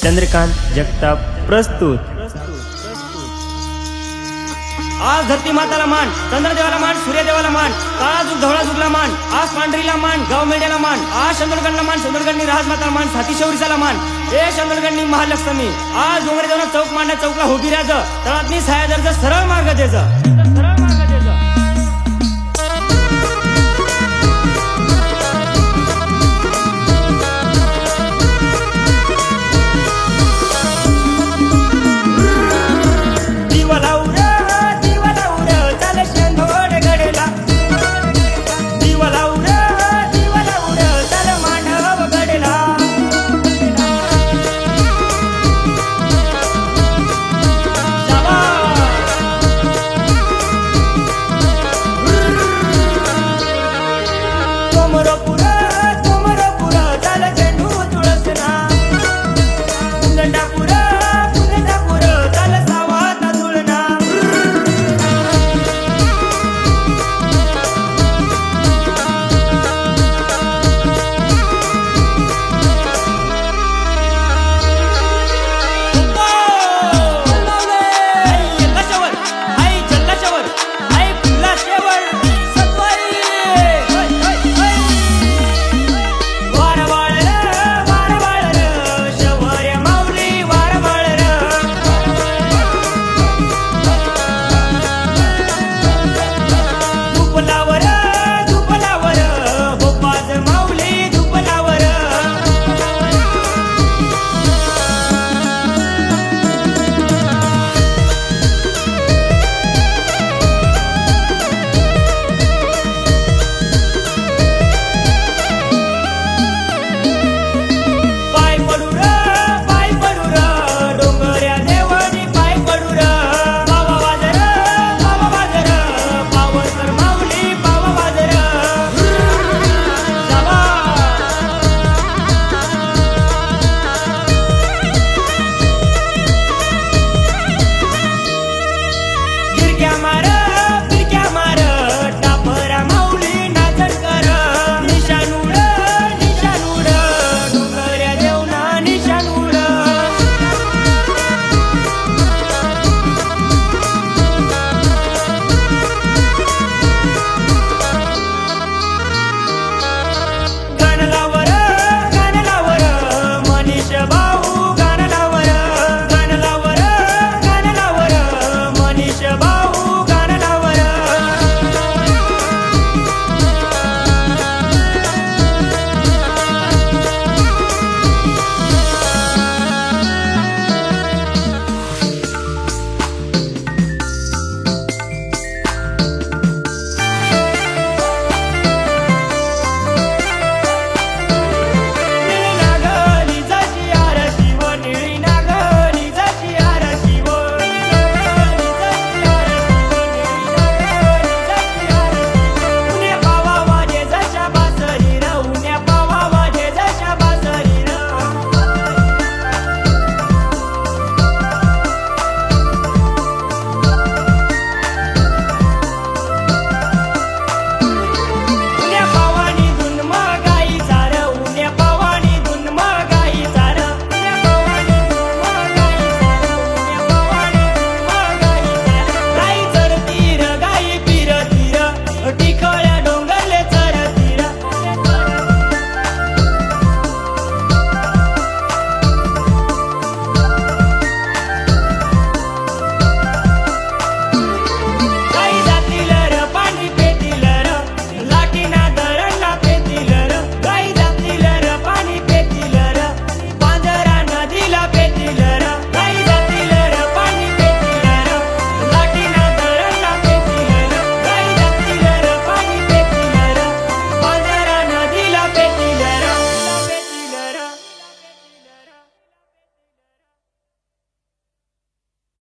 चंद्रकांत जगताप प्रस्तुत। आज धरती माताला मान, चंद्रदेवाला मान, सूर्यदेवाला मान, काळा जुग धवळा जुगला मान, आज पांढरीला मान, गाव मेंढ्याला मान, आज चंद्रगडला मान, चंद्रगडनी राजमाताला मान, साती शौरीचाला मान, ए चंद्रगडनी महालक्ष्मी, आज डोंगरे जाऊन चौक मांडा चौकला उभी राहायचं, तळातनी साया दर्ज सरळ मार्ग द्यायचं।